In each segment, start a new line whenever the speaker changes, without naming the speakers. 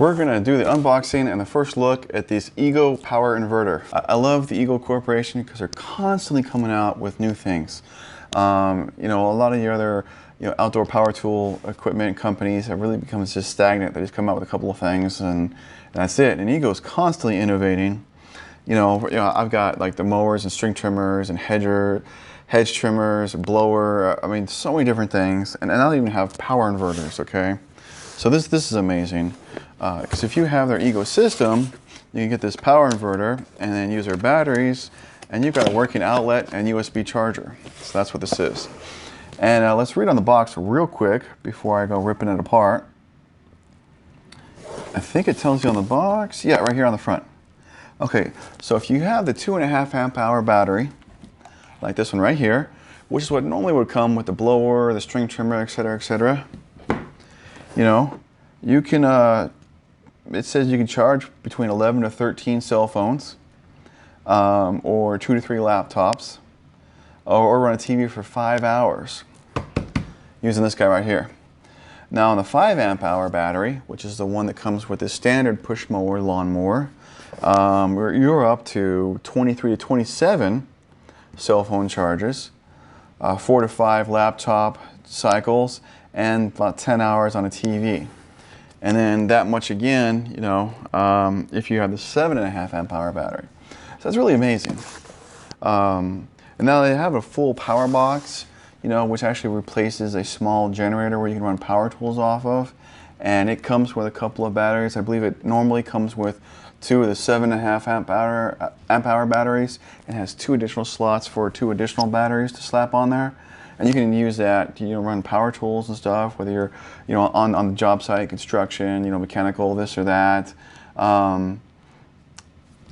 We're gonna do the unboxing and the first look at this Ego power inverter. I love the Ego Corporation because they're constantly coming out with new things. You know, a lot of the other outdoor power tool equipment companies have really become just stagnant. They just come out with a couple of things and that's it. And Ego's constantly innovating. You know, I've got like the mowers and string trimmers and hedge trimmers, blower. I mean, so many different things. And I don't even have power inverters. Okay, so this is amazing. Because if you have their Ego system, you can get this power inverter and then use their batteries, and you've got a working outlet and USB charger. So that's what this is. And let's read on the box real quick before I go ripping it apart. I think it tells you on the box. Yeah, right here on the front. Okay, so if you have the 2.5 amp hour battery, like this one right here, which is what normally would come with the blower, the string trimmer, etc., you know, you can, it says you can charge between 11 to 13 cell phones, or 2 to 3 laptops, or run a TV for 5 hours using this guy right here. Now on the 5 amp hour battery, which is the one that comes with the standard push mower lawnmower, you're up to 23 to 27 cell phone charges, 4 to 5 laptop cycles, and about 10 hours on a TV. And then that much again, you know, if you have the 7.5 amp hour battery. So that's really amazing. And now they have a full power box, you know, which actually replaces a small generator where you can run power tools off of. And it comes with a couple of batteries. I believe it normally comes with 2 of the 7.5 amp hour batteries and has 2 additional slots for 2 additional batteries to slap on there. And you can use that to, run power tools and stuff, whether you're, on the job site, construction, mechanical, this or that. Now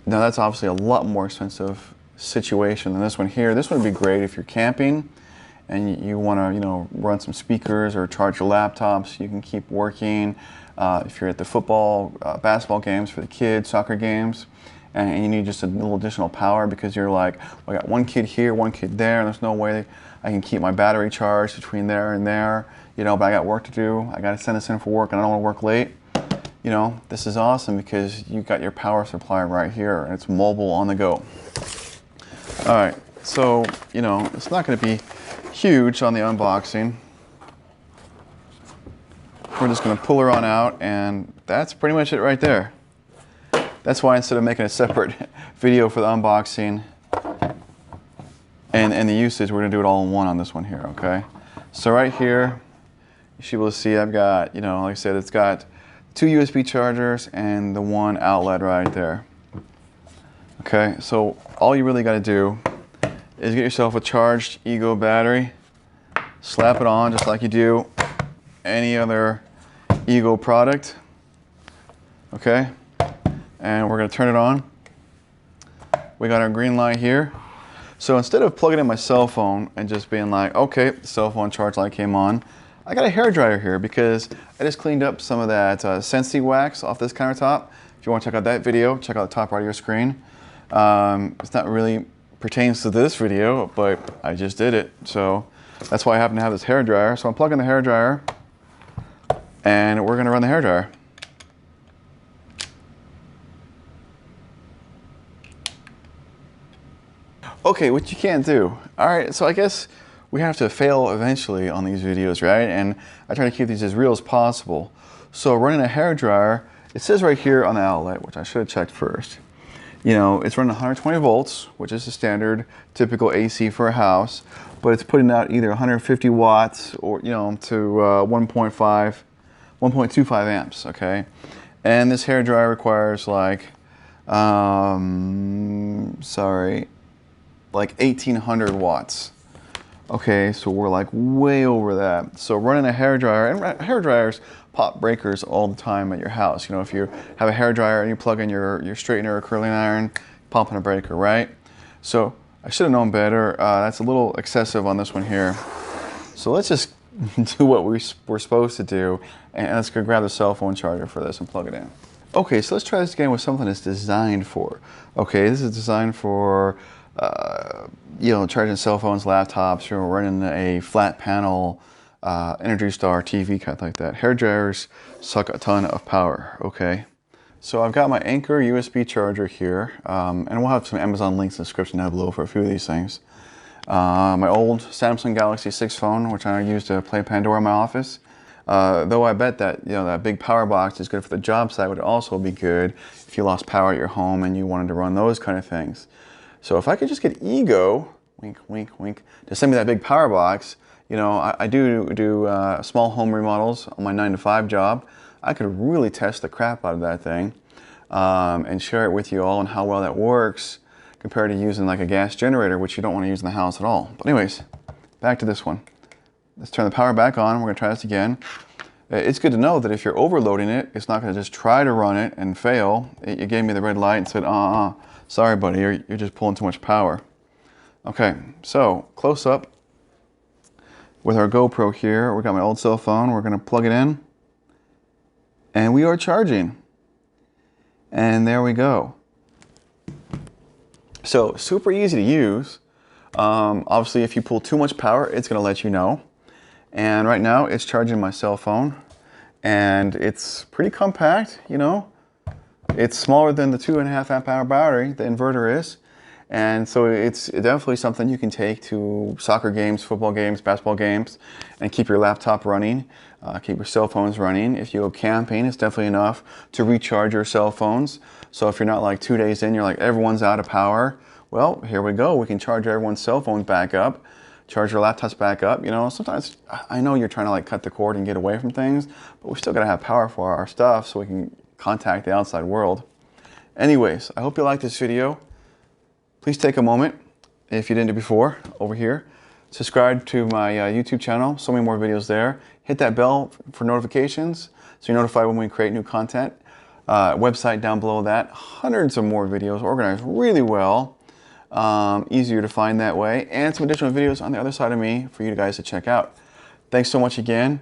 that's obviously a lot more expensive situation than this one here. This one would be great if you're camping and you want to, run some speakers or charge your laptops. You can keep working. If you're at the football, basketball games for the kids, soccer games, and you need just a little additional power because you're like, well, I got one kid here, one kid there, and there's no way I can keep my battery charged between there and there, but I got work to do. I got to send this in for work and I don't want to work late. This is awesome because you've got your power supply right here and it's mobile on the go. All right, so, it's not going to be huge on the unboxing. We're just going to pull her on out and that's pretty much it right there. That's why instead of making a separate video for the unboxing and the usage, we're going to do it all in one on this one here, okay? So right here, you should be able to see I've got, like I said, it's got 2 USB chargers and the 1 outlet right there. Okay, so all you really got to do is get yourself a charged Ego battery, slap it on just like you do any other Ego product, okay? And we're going to turn it on. We got our green light here. So instead of plugging in my cell phone and just being like, okay, the cell phone charge light came on, I got a hairdryer here because I just cleaned up some of that Scentsy wax off this countertop. If you want to check out that video, check out the top right of your screen. It's not really pertains to this video, but I just did it. So that's why I happen to have this hairdryer. So I'm plugging the hairdryer and we're going to run the hairdryer. Okay, what you can't do. All right, so I guess we have to fail eventually on these videos, right? And I try to keep these as real as possible. So running a hairdryer, it says right here on the outlet, which I should have checked first. It's running 120 volts, which is the standard typical AC for a house, but it's putting out either 150 watts or, to 1.25 amps, okay? And this hairdryer requires like 1,800 watts. Okay, so we're like way over that. So running a hairdryer, and hairdryers pop breakers all the time at your house. If you have a hairdryer and you plug in your straightener or curling iron, popping a breaker, right? So I should have known better. That's a little excessive on this one here. So let's just do what we're supposed to do, and let's go grab the cell phone charger for this and plug it in. Okay, so let's try this again with something that's designed for. Okay, this is designed for charging cell phones, laptops, running a flat panel Energy Star TV, kind of like that. Hair dryers suck a ton of power, okay? So I've got my Anchor USB charger here, and we'll have some Amazon links in the description down below for a few of these things. My old Samsung Galaxy 6 phone, which I use to play Pandora in my office. Though I bet that that big power box is good for the job site, would also be good if you lost power at your home and you wanted to run those kind of things. So if I could just get Ego, wink, wink, wink, to send me that big power box. I do small home remodels on my 9-to-5 job. I could really test the crap out of that thing and share it with you all on how well that works compared to using like a gas generator, which you don't want to use in the house at all. But anyways, back to this one. Let's turn the power back on. We're going to try this again. It's good to know that if you're overloading it, it's not going to just try to run it and fail. It gave me the red light and said, sorry buddy, you're just pulling too much power. Okay, so close up with our GoPro here. We got my old cell phone. We're going to plug it in. And we are charging. And there we go. So super easy to use. Obviously, if you pull too much power, it's going to let you know. And right now, it's charging my cell phone. And it's pretty compact, It's smaller than the 2.5 amp hour battery, the inverter is. And so it's definitely something you can take to soccer games, football games, basketball games, and keep your laptop running, keep your cell phones running. If you go camping, it's definitely enough to recharge your cell phones. So if you're not like 2 days in, you're like, everyone's out of power. Well, here we go. We can charge everyone's cell phones back up, charge your laptops back up. Sometimes I know you're trying to like cut the cord and get away from things, but we still got to have power for our stuff so we can contact the outside world. Anyways, I hope you liked this video. Please take a moment, if you didn't do before, over here. Subscribe to my YouTube channel, so many more videos there. Hit that bell for notifications, so you're notified when we create new content. Website down below that, hundreds of more videos organized really well. Easier to find that way, and some additional videos on the other side of me for you guys to check out. Thanks so much again.